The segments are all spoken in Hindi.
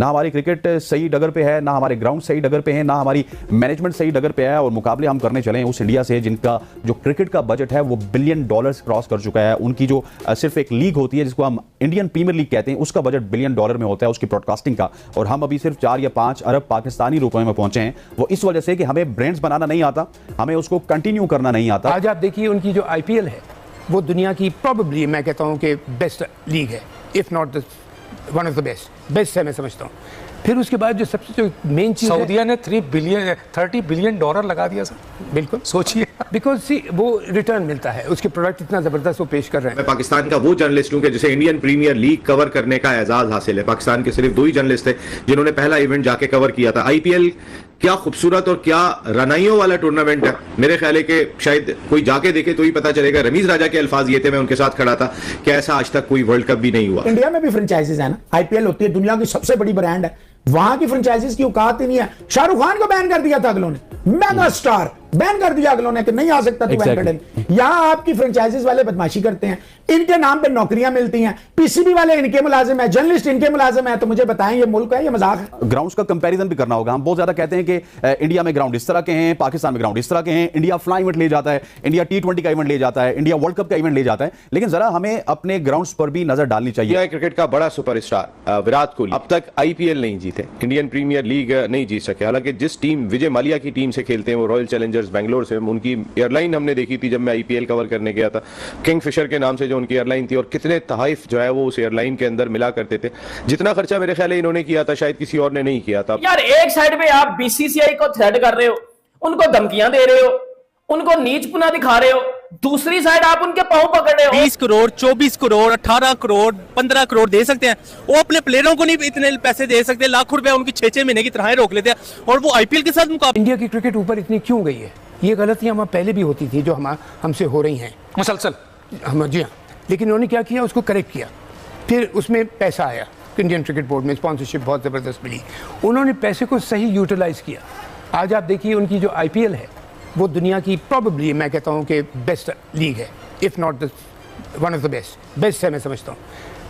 ना हमारी क्रिकेट सही डगर पे है, ना हमारे ग्राउंड सही डगर पे है, ना हमारी मैनेजमेंट सही डगर पे है। और मुकाबले हम करने चले हैं उस इंडिया से जिनका जो क्रिकेट का बजट है वो $1 बिलियन क्रॉस कर चुका है। उनकी जो सिर्फ एक लीग होती है जिसको हम इंडियन प्रीमियर लीग कहते हैं, उसका बजट $1 बिलियन में होता है उसकी ब्रॉडकास्टिंग का, और हम अभी सिर्फ 4 या 5 अरब पाकिस्तानी रुपए में पहुंचे हैं। वो इस वजह से कि हमें ब्रांड्स बनाना नहीं आता, हमें उसको कंटिन्यू करना नहीं आता। आज आप देखिए उनकी जो IPL है वो दुनिया की प्रोबेबली मैं कहता हूँ कि बेस्ट लीग है, if not the one of the best है मैं समझता हूँ। फिर उसके बाद जो सबसे जो मेन चीज़ सऊदीया ने $30 बिलियन लगा दिया सर। बिल्कुल सोचिए, बिकॉज वो रिटर्न मिलता है, उसके प्रोडक्ट इतना ज़बरदस्त वो पेश कर रहे हैं। मैं पाकिस्तान का वो जर्नलिस्ट हूं कि जिसे इंडियन प्रीमियर लीग कवर करने का एजाज हासिल है। पाकिस्तान के सिर्फ 2 ही जर्नलिस्ट थे जिन्होंने पहला इवेंट जाके कवर किया था। IPL क्या खूबसूरत और क्या रनाइयों वाला टूर्नामेंट है। मेरे ख्याल है कि शायद कोई जाके देखे तो ही पता चलेगा। रमीज राजा के अल्फाज ये थे, मैं उनके साथ खड़ा था, कि ऐसा आज तक कोई वर्ल्ड कप भी नहीं हुआ। इंडिया में भी फ्रेंचाइजीज है ना, IPL होती है, दुनिया की सबसे बड़ी ब्रांड है, वहां की फ्रेंचाइजीज की औकात ही नहीं है। शाहरुख खान को बैन कर दिया था अगलों ने, मेगा स्टार बैन कर दिया अगलों ने कि नहीं आ सकता तू exactly. यहां आपकी फ्रेंचाइजीज वाले बदमाशी करते हैं, इनके नाम पे नौकरियां मिलती हैं, PCB वाले इनके मुलाजिम है, जर्नलिस्ट इनके मुलाजिम है। तो मुझे बताएं ये मुल्क है या मजाक है? ग्राउंड्स का कंपैरिजन भी करना होगा। हम बहुत ज्यादा कहते हैं कि इंडिया में ग्राउंड इस तरह के हैं, पाकिस्तान में ग्राउंड इस तरह के हैं, इंडिया फ्लाई इवेंट ले जाता है, इंडिया T20 का इवेंट ले जाता है, इंडिया वर्ल्ड कप का इवेंट ले जाता है, लेकिन जरा हमें अपने ग्राउंड्स पर भी नजर डालनी चाहिए। क्रिकेट का बड़ा सुपरस्टार विराट कोहली अब तक IPL नहीं जीते, इंडियन प्रीमियर लीग नहीं जीत सके। हालांकि जिस टीम विजय माल्या की टीम से खेलते हैं वो रॉयल चैलेंजर्स बेंगलोर से, उनकी एयरलाइन हमने देखी थी जब मैं IPL कवर करने गया था, किंगफिशर के नाम से जो उनकी एयरलाइन थी, और कितने तहाइफ जो है वो उस एयरलाइन के अंदर मिला करते थे। जितना खर्चा मेरे ख्याल है इन्होंने किया था शायद किसी और ने नहीं किया था। यार एक साइड पे आप BCCI को थ्रेट कर रहे हो, उनको धमकियां दे रहे हो, उनको नीचपना दिखा रहे हो, दूसरी साइड आप उनके पांव पकड़ रहे हो। 20 करोड़ 24 करोड़ 18 करोड़ 15 करोड़ दे सकते हैं, वो अपने प्लेयरों को नहीं इतने पैसे दे सकते। लाखों रुपए उनकी 6-6 महीने की तरह रोक लेते हैं, और वो IPL के साथ मुकाबला। इंडिया की क्रिकेट ऊपर इतनी क्यों गई है? ये गलतियां वहाँ पहले भी होती थी जो हमसे हो रही हैं मुसलसल। जी हाँ, लेकिन उन्होंने क्या किया, उसको करेक्ट किया। फिर उसमें पैसा आया, इंडियन क्रिकेट बोर्ड में स्पॉन्सरशिप बहुत ज़बरदस्त मिली, उन्होंने पैसे को सही यूटिलाइज किया। आज आप देखिए उनकी जो IPL है वो दुनिया की प्रोबेबली मैं कहता हूँ कि बेस्ट लीग है, if not the one of the best है मैं समझता हूँ।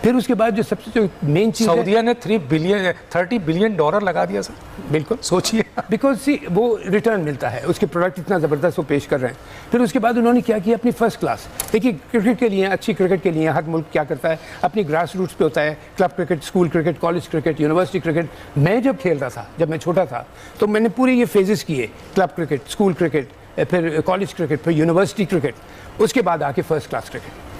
फिर उसके बाद जो सबसे जो मेन चीज़ सऊदीया ने $30 बिलियन लगा दिया सर। बिल्कुल सोचिए, बिकॉज वो रिटर्न मिलता है, उसके प्रोडक्ट इतना ज़बरदस्त वो पेश कर रहे हैं। फिर उसके बाद उन्होंने क्या किया, अपनी फर्स्ट क्लास। देखिए क्रिकेट के लिए, अच्छी क्रिकेट के लिए हर मुल्क क्या करता है, अपनी ग्रास रूट्स पे होता है, club cricket, school cricket, college cricket, university cricket. मैं जब खेल रहा था, जब मैं छोटा था, तो मैंने पूरे ये फेजेस किए, क्लब क्रिकेट, स्कूल क्रिकेट, फिर कॉलेज क्रिकेट, फिर यूनिवर्सिटी क्रिकेट, उसके बाद आके फर्स्ट क्लास क्रिकेट।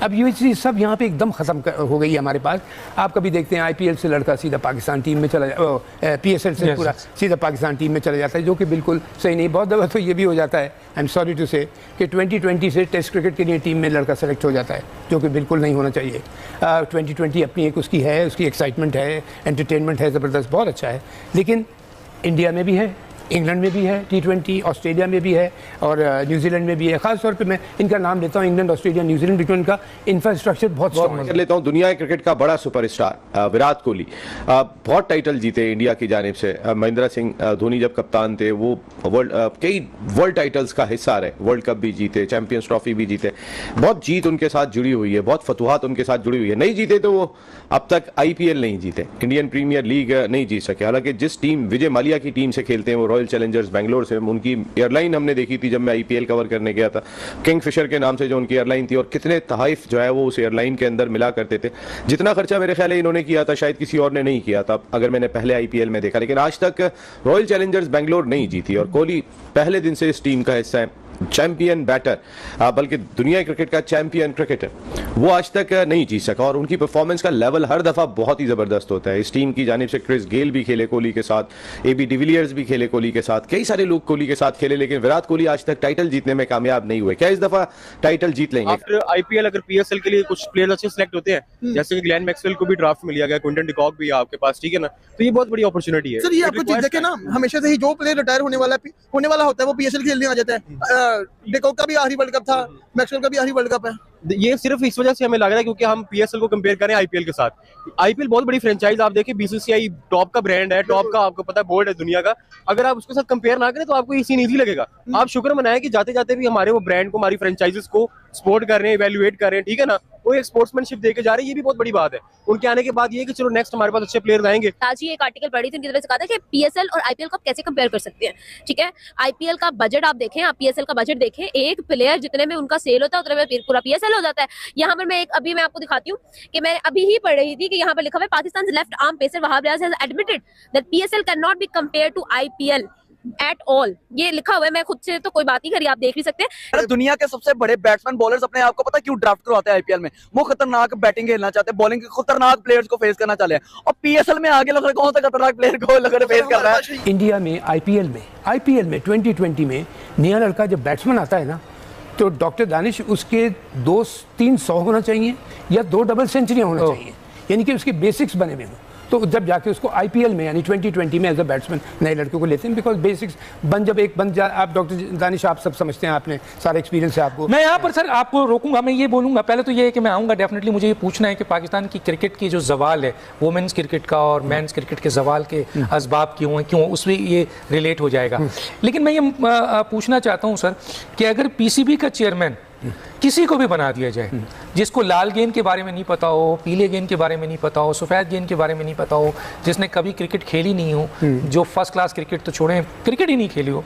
अब ये चीज़ सब यहाँ पे एकदम ख़त्म हो गई है हमारे पास। आप कभी देखते हैं IPL से लड़का सीधा पाकिस्तान टीम में चला PSL से पूरा सीधा पाकिस्तान टीम में चला जाता है, जो कि बिल्कुल सही नहीं। बहुत दफ़ा तो ये भी हो जाता है, आई एम सॉरी टू से, कि 2020 से टेस्ट क्रिकेट के लिए टीम में लड़का सेलेक्ट हो जाता है, जो कि बिल्कुल नहीं होना चाहिए। 2020 अपनी एक उसकी है, उसकी एक्साइटमेंट है, एंटरटेनमेंट है, ज़बरदस्त, बहुत अच्छा है। लेकिन इंडिया में भी है, इंग्लैंड में भी है T20, ऑस्ट्रेलिया में भी है, और न्यूजीलैंड में भी है। खास तौर पे मैं इनका नाम लेता हूँ, इंग्लैंड, ऑस्ट्रेलिया, न्यूजीलैंड, बिकॉज इनका इंफ्रास्ट्रक्चर बहुत स्ट्रॉन्ग कर लेता हूँ। दुनिया क्रिकेट का बड़ा सुपरस्टार विराट कोहली बहुत टाइटल जीते इंडिया की जानिब से। महेंद्र सिंह धोनी जब कप्तान थे वो कई वर्ल्ड टाइटल्स का हिस्सा रहे, वर्ल्ड कप भी जीते, चैंपियंस ट्रॉफी भी जीते, बहुत जीत उनके साथ जुड़ी हुई है, बहुत फतुहात उनके साथ जुड़ी हुई है। नहीं जीते तो वो अब तक IPL नहीं जीते, इंडियन प्रीमियर लीग नहीं जीत सके। हालांकि जिस टीम विजय माल्या की टीम से खेलते हैं वो रॉयल चैलेंजर्स बेंगलोर से, उनकी एयरलाइन हमने देखी थी जब मैं IPL कवर करने गया था, किंगफिशर के नाम से जो उनकी एयरलाइन थी, और कितने तहाइफ जो है वो उस एयरलाइन के अंदर मिला करते थे। जितना खर्चा मेरे ख्याल है इन्होंने किया था शायद किसी और ने नहीं किया था, अगर मैंने पहले IPL में देखा। लेकिन आज तक रॉयल चैलेंजर्स बेंगलोर नहीं जीती, और कोहली पहले दिन से इस टीम का हिस्सा है। चैंपियन बैटर, बल्कि दुनिया क्रिकेट का चैंपियन क्रिकेटर, वो आज तक नहीं जीत सका, और उनकी परफॉर्मेंस का लेवल हर दफा बहुत ही जबरदस्त होता है। इस टीम की जानिब से क्रिस गेल भी खेले कोहली के साथ, AB डिविलियर्स भी खेले कोहली के साथ, कई सारे लोग कोहली के साथ खेले, लेकिन विराट कोहली आज तक टाइटल जीतने में कामयाब नहीं हुए। क्या इस दफा टाइटल जीत लेंगे? आफ्टर IPL अगर PSL के लिए कुछ प्लेयर अच्छे सिलेक्ट होते हैं, जैसे कि ग्लेन मैक्सवेल को भी ड्राफ्ट में लिया गया, क्विंटन डिकॉक भी है आपके पास, ठीक है ना, तो ये बहुत बड़ी अपॉर्चुनिटी है। सर ये आपको चीज देखे ना, हमेशा से ही जो प्लेयर रिटायर होने वाला होता है वो PSL खेलने आ जाता है। डिकॉक का भी आखिरी वर्ल्ड कप था, मैक्सवेल का भी आखिरी वर्ल्ड कप है। ये सिर्फ इस वजह से हमें लग रहा है क्योंकि हम PSL को कंपेयर करें IPL के साथ। IPL बहुत बड़ी फ्रेंचाइज, आप देखिए BCCI टॉप का ब्रांड है, टॉप का आपको पता है बोर्ड है दुनिया का। अगर आप उसके साथ कंपेयर ना करें तो आपको ये सीन इजी लगेगा। आप शुक्र मनाएं कि जाते जाते भी हमारे वो ब्रांड को, हमारी फ्रेंचाइजेस को सपोर्ट कर रहे हैं, इवैल्यूएट कर रहे हैं, ठीक है ना। वो एक स्पोर्ट्समैनशिप देके जा रहे हैं, ये भी बहुत बड़ी बात है। उनके आने के बाद ये है कि चलो नेक्स्ट हमारे पास अच्छे प्लेयर आएंगे। आज ही एक आर्टिकल पढ़ी थी, उनकी तरफ से कहा था कि पीएसएल और आईपीएल को आप कैसे कंपेयर कर सकते हैं। ठीक है, आईपीएल का बजट आप देखें, आप पीएसएल का बजट देखें, एक प्लेयर जितने में उनका सेल होता है उतने में पूरा पीएसएल हो जाता है। यहाँ पर मैं आपको दिखाती हूँ कि मैं अभी ही पढ़ रही थी कि यहाँ पर लिखा हुआ है Pakistan left arm pacer Wahab Riaz has admitted that PSL can not be compare to IPL at all. ये लिखा हुआ है, मैं खुद से तो कोई बात नहीं करी, आप देख भी सकते हैं। दुनिया के सबसे बड़े बैट्समैन बॉलर्स अपने आप को पता क्यों ड्राफ्ट करवाते हैं आईपीएल में? वो खतरनाक बैटिंग खेलना चाहते हैं, बॉलिंग खतरनाक प्लेयर्स को फेस करना चाहते हैं, और पीएसएल में आगे लोग कौन सा खतरनाक प्लेयर को लोग फेस कर रहा है? इंडिया में आईपीएल में 2020 में नया लड़का जब बैट्समैन आता है ना, तो डॉक्टर दानिश उसके 200-300 होना चाहिए या 2 डबल सेंचुरियां होना चाहिए, यानी कि उसके बेसिक्स बने हुए हों। तो जब जाके उसको आईपीएल में यानी 2020 में एज अ बैट्समैन नए लड़के को लेते हैं, बिकॉज बेसिक्स बन जा। आप डॉक्टर दानिश आप सब समझते हैं, आपने सारा एक्सपीरियंस है आपको। मैं यहाँ पर सर आपको रोकूंगा, मैं ये बोलूंगा पहले तो ये है कि मैं आऊँगा डेफिनेटली, मुझे ये पूछना है कि पाकिस्तान की क्रिकेट की जो जवाल है, वुमेंस क्रिकेट का और मेंस क्रिकेट के जवाल के असबाब क्यों उसमें ये रिलेट हो जाएगा। लेकिन मैं ये पूछना चाहता हूँ सर कि अगर पीसीबी का चेयरमैन किसी को भी बना दिया जाए, जिसको लाल गेंद के बारे में नहीं पता हो, पीले गेंद के बारे में नहीं पता हो, सफ़ेद गेंद के बारे में नहीं पता हो, जिसने कभी क्रिकेट खेली नहीं हो, जो फर्स्ट क्लास क्रिकेट तो छोड़ें क्रिकेट ही नहीं खेली हो,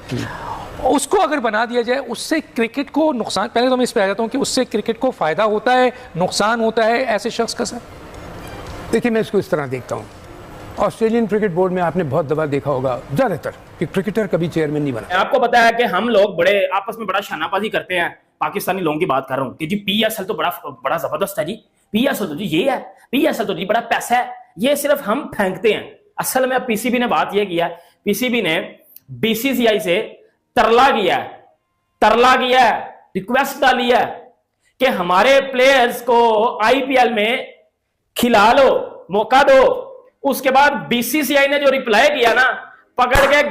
उसको अगर बना दिया जाए, उससे क्रिकेट को नुकसान, पहले तो मैं इस पर आ जाता हूँ कि उससे क्रिकेट को फ़ायदा होता है, नुकसान होता है ऐसे शख्स का? सर देखिए, मैं इसको इस तरह देखता हूँ, ऑस्ट्रेलियन क्रिकेट बोर्ड में आपने बहुत दफा देखा होगा ज़्यादातर कि क्रिकेटर कभी चेयरमैन नहीं बना। आपको पता है कि हम लोग बड़े आपस में बड़ा शानाबाजी करते हैं, पाकिस्तानी लोगों की बात कर रहा हूं कि जी पीएसएल तो बड़ा जबरदस्त है जी, पीएसएल तो जी ये है, पीएसएल तो जी बड़ा पैसा है, ये सिर्फ हम फेंकते हैं। असल में पीसीबी ने बात ये किया है, पीसीबी ने बीसीसीआई से तरला किया है, रिक्वेस्ट डाली है कि हमारे प्लेयर्स को आईपीएल में खिला लो, मौका दो। उसके बाद बीसीसीआई ने जो रिप्लाई किया ना, पकड़ के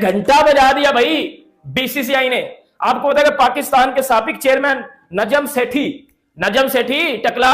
घंटा बजा दिया भाई बीसीसीआई ने। आपको पता है कि पाकिस्तान के साबिक चेयरमैन नजम सेठी टकला,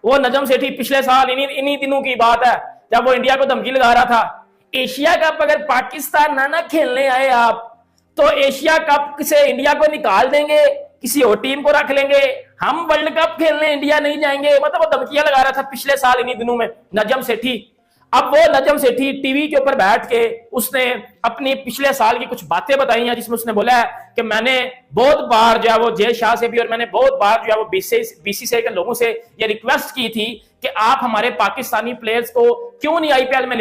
वो नजम सेठी पिछले साल इन्हीं दिनों की बात है जब वो इंडिया को धमकी लगा रहा था, एशिया कप अगर पाकिस्तान ना खेलने आए आप, तो एशिया कप से इंडिया को निकाल देंगे, किसी और टीम को रख लेंगे, हम वर्ल्ड कप खेलने इंडिया नहीं जाएंगे। मतलब वो धमकियां लगा रहा था पिछले साल इन्हीं दिनों में नजम सेठी। अब वो नजम सेठी टीवी के ऊपर बैठ के उसने अपनी पिछले साल की कुछ बातें बताई हैं, जिसमें उसने बोला है कि मैंने बहुत बार जो है वो जय शाह से भी, और मैंने बहुत बार जो है वो बीसीसीआई के लोगों से ये रिक्वेस्ट की थी कि आप हमारे पाकिस्तानी प्लेयर्स को क्यों नहीं आईपीएल में